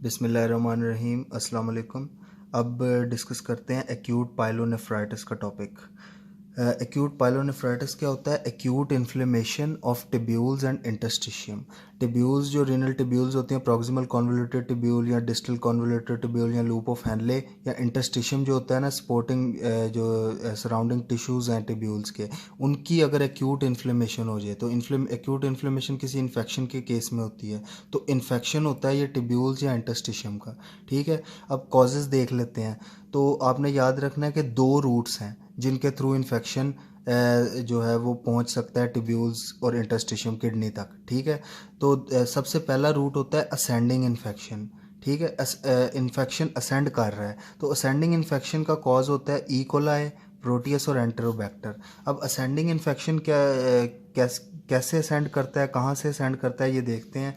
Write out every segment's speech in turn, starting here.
बिस्मिल्लाहिर्रहमानिर्रहीम अस्सलाम वालेकुम। अब डिस्कस करते हैं एक्यूट पाइलोनेफ्राइटिस का टॉपिक। एक्यूट पाइलोनेफ्राइटिस क्या होता है? Acute inflammation of tubules and interstitium. Tubules जो रीनल टिब्यूल्स होती हैं, प्रॉक्सिमल कॉन्वोल्यूटेड टिब्यूल या डिस्टल कॉन्वोल्यूटेड टिब्यूल या लूप ऑफ हैनले, या इंटरस्टिशियम जो होता है ना सपोर्टिंग जो सराउंडिंग टिश्यूज़ हैं टिब्यूल्स के, उनकी अगर एक्यूट इन्फ्लेमेशन हो जाए तो एक्यूट इन्फ्लेमेशन किसी इन्फेक्शन के केस में होती है। तो इन्फेक्शन होता है ये टिब्यूल्स या इंटरस्टिशियम का। ठीक है, अब कॉजेज़ देख लेते हैं। तो आपने याद रखना है कि दो रूट्स हैं जिनके थ्रू इन्फेक्शन जो है वो पहुंच सकता है टिब्यूल्स और इंटरस्टिशियम किडनी तक। ठीक है, तो सबसे पहला रूट होता है असेंडिंग इन्फेक्शन। ठीक है, इन्फेक्शन असेंड कर रहा है तो असेंडिंग इन्फेक्शन का कॉज होता है ई कोलाई, प्रोटियस और एंटेरोबैक्टर। अब असेंडिंग इन्फेक्शन कैसे असेंड करता है, कहाँ से असेंड करता है, ये देखते हैं।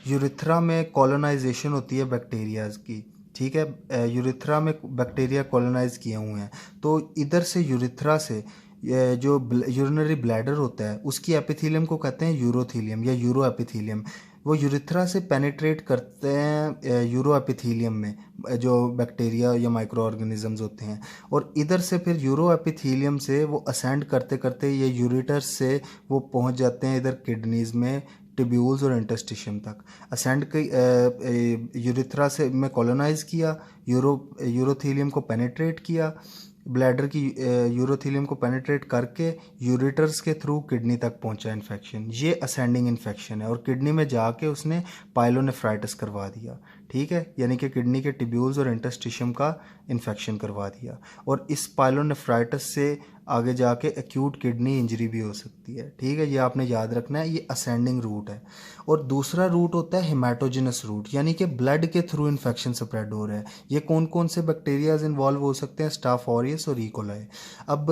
यूरिथ्रा में कॉलोनाइजेशन होती है बैक्टीरियाज की। ठीक है, यूरिथ्रा में बैक्टीरिया कॉलोनाइज किए हुए हैं, तो इधर से यूरिथ्रा से ये जो यूरिनरी ब्लैडर होता है उसकी एपिथेलियम को कहते हैं यूरोथीलियम या यूरो एपिथेलियम। वो यूरिथ्रा से पेनिट्रेट करते हैं यूरो एपिथेलियम में जो बैक्टीरिया या माइक्रो ऑर्गेनिजम्स होते हैं, और इधर से फिर यूरो एपिथेलियम से वो असेंड करते करते ये यूरिटर्स से वो पहुंच जाते हैं इधर किडनीज में, टिब्यूल्स और इंटरस्टिशियम तक। असेंड यूरिथ्रा से में कॉलोनाइज किया, यूरोथीलियम को पेनिट्रेट किया, ब्लैडर की यूरोथीलियम को पेनिट्रेट करके यूरिटर्स के थ्रू किडनी तक पहुंचा इन्फेक्शन। ये असेंडिंग इन्फेक्शन है और किडनी में जाके उसने पाइलोनेफ्राइटिस करवा दिया। ठीक है, यानी कि किडनी के टिब्यूल्स और इंटरस्टिशियम का इन्फेक्शन करवा दिया, और इस पाइलोनेफ्राइटिस से आगे जाके एक्यूट किडनी इंजरी भी हो सकती है। ठीक है, ये आपने याद रखना है, ये असेंडिंग रूट है। और दूसरा रूट होता है हेमाटोजेनस रूट, यानी कि ब्लड के थ्रू इन्फेक्शन स्प्रेड हो रहा है। ये कौन कौन से बैक्टीरियाज इन्वॉल्व हो सकते हैं? स्टाफ ऑरियस और ई कोलाई। अब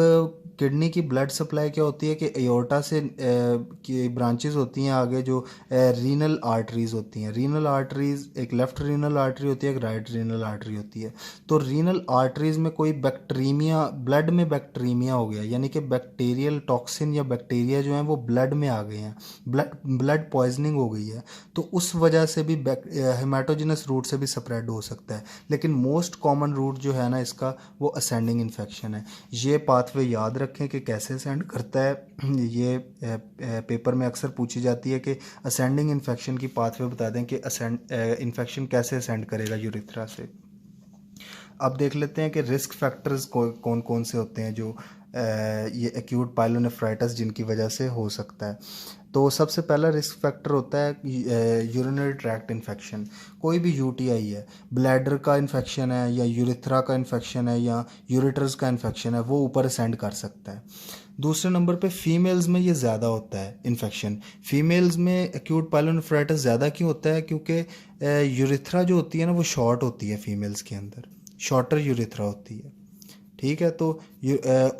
किडनी की ब्लड सप्लाई क्या होती है कि एयोर्टा से की ब्रांचेस होती हैं आगे जो रीनल आर्टरीज होती हैं। रीनल आर्टरीज, एक लेफ्ट रीनल आर्टरी होती है, एक राइट रीनल आर्टरी होती है। तो रीनल आर्टरीज में कोई बैक्टीरिया, ब्लड में बैक्टीरिया हो गया, यानी कि बैक्टीरियल टॉक्सिन या बैक्टीरिया जो हैं वो ब्लड में आ गए हैं, ब्लड पॉइजनिंग हो गई है, तो उस वजह से भी हेमाटोजेनस रूट से भी स्प्रेड हो सकता है। लेकिन मोस्ट कॉमन रूट जो है ना इसका, वो असेंडिंग इन्फेक्शन है। ये पाथवे याद रखें कि कैसे असेंड करता है। ये पेपर में अक्सर पूछी जाती है कि असेंडिंग इन्फेक्शन की पाथवे बता दें कि इन्फेक्शन कैसे असेंड करेगा यूरिथ्रा से। अब देख लेते हैं कि रिस्क फैक्टर्स कौन कौन से होते हैं जो ये एक्यूट पाइलोनेफ्राइटिस जिनकी वजह से हो सकता है। तो सबसे पहला रिस्क फैक्टर होता है यूरिनरी ट्रैक्ट इन्फेक्शन। कोई भी यूटीआई है, ब्लैडर का इन्फेक्शन है या यूरिथ्रा का इन्फेक्शन है या यूरिटर्स का इन्फेक्शन है, वो ऊपर असेंड कर सकता है। दूसरे नंबर पे फीमेल्स में ये ज़्यादा होता है इन्फेक्शन। फीमेल्स में एक्यूट पाइलोनेफ्राइटिस ज़्यादा क्यों होता है? क्योंकि यूरिथ्रा जो होती है ना वो शॉर्ट होती है फीमेल्स के अंदर, शॉर्टर यूरिथ्रा होती है। ठीक है, तो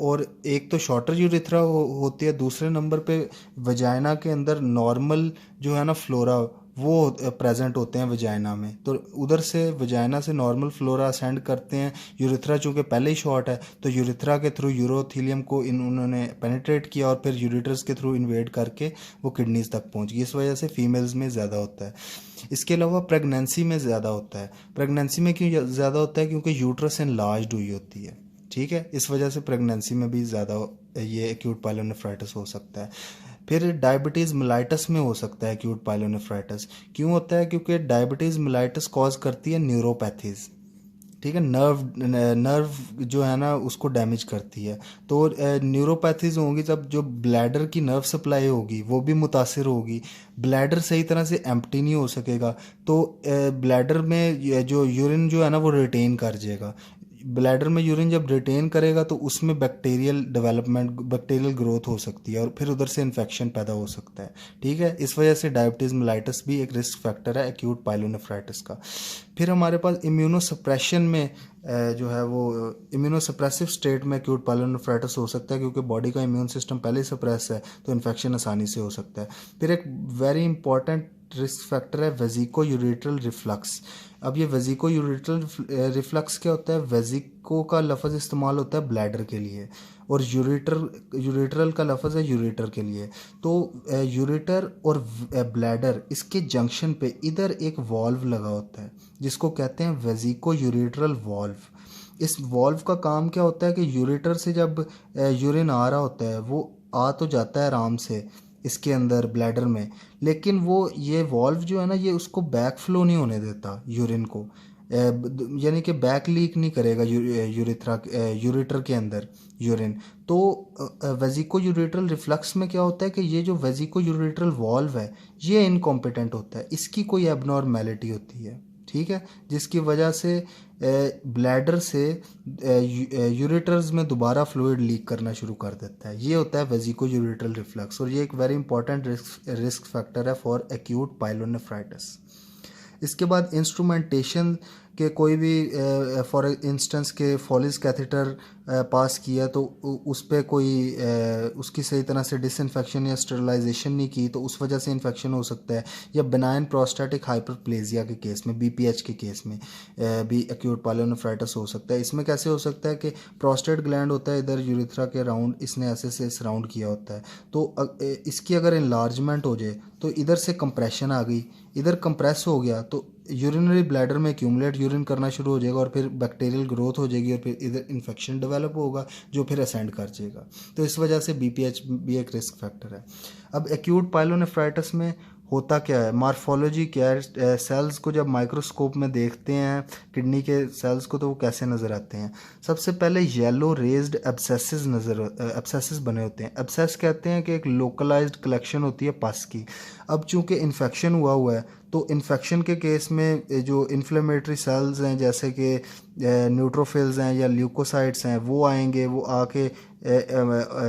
और एक तो शॉर्टर यूरिथ्रा होती है, दूसरे नंबर पे वजाइना के अंदर नॉर्मल जो है ना फ्लोरा वो प्रेजेंट होते हैं वजाइना में, तो उधर से वजाइना से नॉर्मल फ्लोरा असेंड करते हैं। यूरिथ्रा चूँकि पहले ही शॉर्ट है तो यूरिथ्रा के थ्रू यूरोथीलियम को उन्होंने पेनिट्रेट किया और फिर यूरिटर्स के थ्रू इन्वेड करके वो किडनीज तक पहुंच गई। इस वजह से फीमेल्स में ज़्यादा होता है। इसके अलावा प्रेगनेंसी में ज़्यादा होता है। प्रेगनेंसी में क्यों ज़्यादा होता है? क्योंकि यूट्रस एनलार्ज्ड हुई होती है। ठीक है, इस वजह से प्रेगनेंसी में भी ज़्यादा ये एक्यूट पाइलोनेफ्राइटिस हो सकता है। फिर डायबिटीज़ मिलाइटस में हो सकता है एक्यूट पाइलोनेफ्राइटिस। क्यों होता है? क्योंकि डायबिटीज़ मिलाइटस कॉज करती है न्यूरोपैथीज़। ठीक है, नर्व जो है ना उसको डैमेज करती है। तो न्यूरोपैथीज होंगी जब जो ब्लैडर की नर्व सप्लाई होगी वो भी मुतासिर होगी, ब्लैडर सही तरह से एम्प्टी नहीं हो सकेगा, तो ब्लैडर में जो यूरिन जो है ना वो रिटेन कर जाएगा। ब्लैडर में यूरिन जब रिटेन करेगा तो उसमें बैक्टीरियल डेवलपमेंट, बैक्टीरियल ग्रोथ हो सकती है और फिर उधर से इन्फेक्शन पैदा हो सकता है। ठीक है, इस वजह से डायबिटीज़ मेलाइटिस भी एक रिस्क फैक्टर है एक्यूट पाइलोनेफ्राइटिस का। फिर हमारे पास इम्यूनोसप्रेशन में जो है वो इम्यूनोसप्रेसिव स्टेट में एक्यूट पाइलोनेफ्राइटिस हो सकता है, क्योंकि बॉडी का इम्यून सिस्टम पहले ही सप्रेस है तो इन्फेक्शन आसानी से हो सकता है। फिर एक वेरी इंपॉर्टेंट रिस्क फैक्टर है वेजिको यूरिट्रल रिफ्लक्स। अब ये वेजिको यूरिट्रल रिफ्लक्स क्या होता है? वेजिको का लफ्ज़ इस्तेमाल होता है ब्लैडर के लिए, और यूरेटरल का लफ्ज़ है यूरेटर के लिए। तो यूरेटर और ब्लैडर इसके जंक्शन पे इधर एक वॉल्व लगा होता है जिसको कहते हैं वेजिको यूरेटरल वॉल्व। इस वॉल्व का काम क्या होता है कि यूरेटर से जब यूरिन आ रहा होता है वो आ तो जाता है आराम से इसके अंदर ब्लैडर में, लेकिन वो ये वॉल्व जो है ना ये उसको बैक फ्लो नहीं होने देता यूरिन को, यानी कि बैक लीक नहीं करेगा यूरेटर के अंदर यूरिन। तो वेजिको यूरेटरल रिफ्लक्स में क्या होता है कि ये जो वेजिको यूरेटरल वॉल्व है ये इनकॉम्पिटेंट होता है, इसकी कोई एबनॉर्मेलिटी होती है, ठीक है, जिसकी वजह से ब्लैडर से यूरेटर्स में दोबारा फ्लूइड लीक करना शुरू कर देता है। ये होता है वेजिको यूरेटरल रिफ्लक्स और ये एक वेरी इंपॉर्टेंट रिस्क फैक्टर है फॉर एक्यूट पाइलोनेफ्राइटिस। इसके बाद इंस्ट्रूमेंटेशन के कोई भी फॉर इंस्टेंस के फॉलिस कैथेटर पास किया तो उस पर कोई उसकी सही तरह से डिसइंफेक्शन या स्टरलाइजेशन नहीं की तो उस वजह से इन्फेक्शन हो सकता है। या बेनाइन प्रोस्टेटिक हाइपरप्लेजिया के केस में, बीपीएच के केस में भी एक्यूट पाइलोनेफ्राइटिस हो सकता है। इसमें कैसे हो सकता है कि प्रोस्टेट ग्लैंड होता है इधर यूरेथ्रा के अराउंड, इसने ऐसे से सराउंड किया होता है, तो इसकी अगर इनलार्जमेंट हो जाए तो इधर से कंप्रेशन आ गई, इधर कंप्रेस हो गया तो यूरिनरी ब्लैडर में एक्यूमुलेट यूरिन करना शुरू हो जाएगा और फिर बैक्टीरियल ग्रोथ हो जाएगी और फिर इधर इन्फेक्शन डेवलप होगा जो फिर असेंड कर जाएगा। तो इस वजह से बीपीएच भी एक रिस्क फैक्टर है। अब एक्यूट पाइलोनेफ्राइटिस में होता क्या है, मार्फोलॉजी क्या है, सेल्स को जब माइक्रोस्कोप में देखते हैं किडनी के सेल्स को तो वो कैसे नज़र आते हैं। सबसे पहले येलो रेज्ड एब्सेसिस बने होते हैं। एब्सेस कहते हैं कि एक लोकलाइज्ड कलेक्शन होती है पस की। अब चूंकि इन्फेक्शन हुआ है तो इन्फेक्शन के केस में जो इन्फ्लेमेटरी सेल्स हैं जैसे कि न्यूट्रोफिल्स हैं या ल्यूकोसाइट्स हैं वो आएंगे, वो आके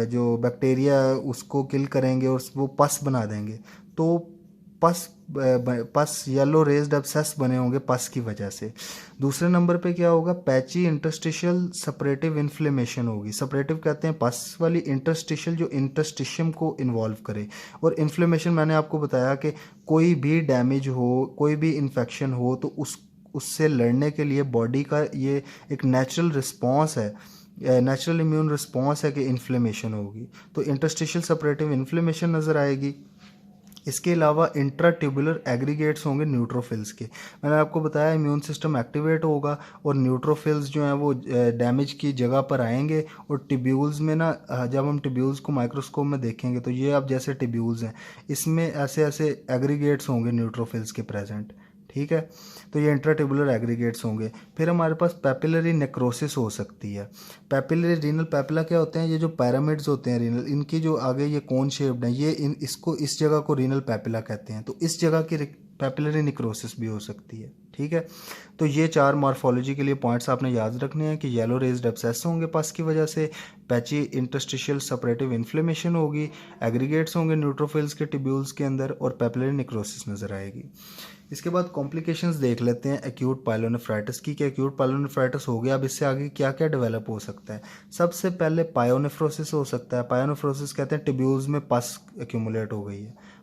जो बैक्टीरिया उसको किल करेंगे और वो पस बना देंगे। तो पस येलो रेज्ड एब्सेस बने होंगे पस की वजह से। दूसरे नंबर पे क्या होगा, पैची इंटरस्टिशियल सेपरेटिव इन्फ्लेमेशन होगी। सेपरेटिव कहते हैं पस वाली, इंटरस्टिशियल जो इंटरस्टिशियम को इन्वॉल्व करे। और इन्फ्लेमेशन मैंने आपको बताया कि कोई भी डैमेज हो, कोई भी इन्फेक्शन हो तो उससे लड़ने के लिए बॉडी का ये एक नेचुरल रिस्पॉन्स है, नेचुरल इम्यून रिस्पॉन्स है कि इन्फ्लेमेशन होगी, तो इंटरस्टिशियल सेपरेटिव इन्फ्लेमेशन नज़र आएगी। इसके अलावा इंट्राट्यूबुलर एग्रीगेट्स होंगे न्यूट्रोफिल्स के। मैंने आपको बताया इम्यून सिस्टम एक्टिवेट होगा और न्यूट्रोफिल्स जो हैं वो डैमेज की जगह पर आएंगे और टिब्यूल्स में ना, जब हम टिब्यूल्स को माइक्रोस्कोप में देखेंगे तो ये अब जैसे टिब्यूल्स हैं इसमें ऐसे ऐसे एग्रीगेट्स होंगे न्यूट्रोफिल्स के प्रेजेंट, ठीक है, तो ये इंट्राट्यूबुलर एग्रीगेट्स होंगे। फिर हमारे पास पैपिलरी नेक्रोसिस हो सकती है। पैपिलरी रीनल पैपिला क्या होते हैं, ये जो पैरामिड्स होते हैं रीनल, इनकी जो आगे ये कोन शेप्ड है, ये इसको इस जगह को रीनल पैपिला कहते हैं, तो इस जगह की पैपिलरी नेक्रोसिस भी हो सकती है, ठीक है। तो ये 4 मॉर्फोलॉजी के लिए पॉइंट्स आपने याद रखने हैं कि येलो रेज्ड एब्सेस होंगे पस की वजह से, पैची इंटरस्टिशियल सेपरेटिव इन्फ्लेमेशन होगी, एग्रीगेट्स होंगे न्यूट्रोफिल्स के टिब्यूल्स के अंदर और पैपिलरी नेक्रोसिस नज़र आएगी। इसके बाद कॉम्प्लिकेशंस देख लेते हैं एक्यूट पाइलोनेफ्राइटिस की, कि एक्यूट पाइलोनेफ्राइटिस हो गया, अब इससे आगे क्या क्या डेवलप हो सकता है। सबसे पहले पायोनेफ्रोसिस हो सकता है। पायोनेफ्रोसिस कहते हैं टिब्यूल्स में पस एक्यूमुलेट हो गई है।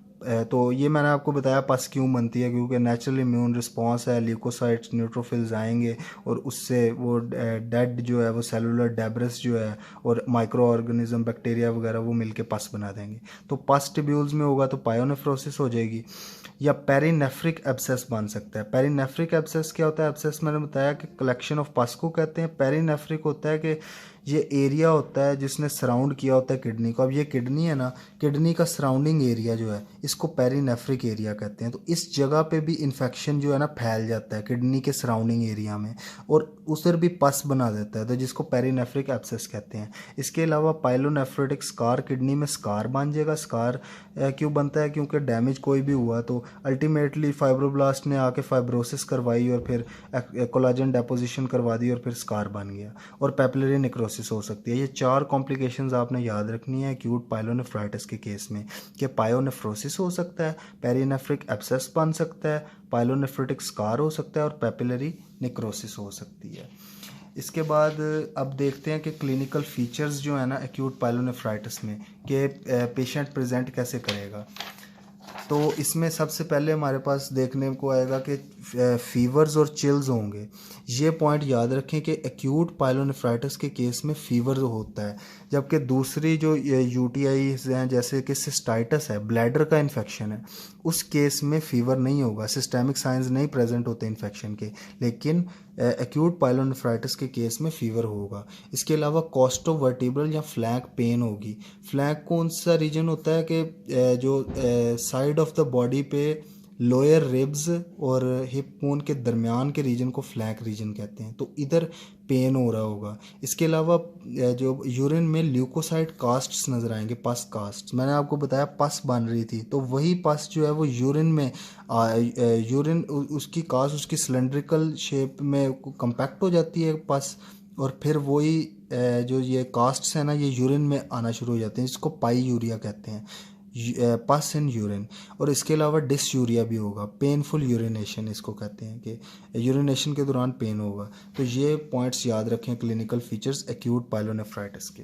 तो ये मैंने आपको बताया पस क्यों बनती है, क्योंकि नेचुरल इम्यून रिस्पॉन्स है, ल्यूकोसाइट्स न्यूट्रोफिल्स आएंगे और उससे वो डेड जो है वो सेलुलर डेब्रिस जो है और माइक्रो ऑर्गेनिज्म बैक्टीरिया वगैरह वो मिलके पस बना देंगे। तो पस टिब्यूल्स में होगा तो पायोनेफ्रोसिस हो जाएगी। या पेरिनेफ्रिक एब्सेस बन सकता है। पेरिनेफ्रिक एब्सेस क्या होता है, एब्सेस मैंने बताया कि कलेक्शन ऑफ पस को कहते हैं। पेरिनेफ्रिक होता है कि ये एरिया होता है जिसने सराउंड किया होता है किडनी को। अब ये किडनी है ना, किडनी का सराउंडिंग एरिया जो है इसको पेरिनेफ्रिक एरिया कहते हैं। तो इस जगह पे भी इन्फेक्शन जो है ना फैल जाता है किडनी के सराउंडिंग एरिया में और उधर भी पस बना देता है, तो जिसको पेरिनेफ्रिक एब्सेस कहते हैं। इसके अलावा पाइलोनेफ्रोटिक स्कार, किडनी में स्कार बन जाएगा। स्कार क्यों बनता है, क्योंकि डैमेज कोई भी हुआ तो अल्टीमेटली फाइब्रोब्लास्ट ने आके फाइब्रोसिस करवाई और फिर कोलाजन डेपोजिशन करवा दी और फिर स्कार बन गया। और पैपिलरी नेक्रोसिस हो सकती है। ये 4 कॉम्प्लिकेशंस आपने याद रखनी है एक्यूट पाइलोनेफ्राइटिस के केस में, कि पायोनेफ्रोसिस हो सकता है, पेरिनेफ्रिक एब्सेस बन सकता है, पाइलोनेफ्रोटिक स्कार हो सकता है और पैपिलरी नेक्रोसिस हो सकती है। इसके बाद अब देखते हैं कि क्लिनिकल फीचर्स जो है ना एक्यूट पाइलोनेफ्राइटिस में, कि पेशेंट प्रेजेंट कैसे करेगा। तो इसमें सबसे पहले हमारे पास देखने को आएगा कि फीवर्स और चिल्स होंगे। ये पॉइंट याद रखें कि एक्यूट पायलोनेफ्राइटिस के केस में फीवर होता है, जबकि दूसरी जो यूटीआईज हैं जैसे कि सिस्टाइटिस है, ब्लैडर का इन्फेक्शन है, उस केस में फीवर नहीं होगा, सिस्टेमिक साइंस नहीं प्रेजेंट होते इन्फेक्शन के, लेकिन एक्यूट पायलोनेफ्राइटिस के केस में फीवर होगा। इसके अलावा कॉस्टोवर्टिब्रल या फ्लैंक पेन होगी। फ्लैंक कौन सा रीजन होता है कि जो साइड ऑफ द बॉडी पे लोअर रिब्स और हिप बोन के दरमियान के रीजन को फ्लैंक रीजन कहते हैं, तो इधर पेन हो रहा होगा। इसके अलावा जो यूरिन में ल्यूकोसाइड कास्ट्स नज़र आएंगे, पस कास्ट, मैंने आपको बताया पस बन रही थी, तो वही पस जो है वो यूरिन में यूरिन उसकी कास्ट उसकी सिलेंड्रिकल शेप में कंपैक्ट हो जाती है पस, और फिर वही जो ये कास्ट्स है ना ये यूरिन में आना शुरू हो जाते हैं, जिसको पाई यूरिया कहते हैं, पस इन यूरिन। और इसके अलावा डिसयूरिया भी होगा, पेनफुल यूरिनेशन इसको कहते हैं कि यूरिनेशन के दौरान पेन होगा। तो ये पॉइंट्स याद रखें क्लिनिकल फीचर्स एक्यूट पायलोनेफ्राइटिस के।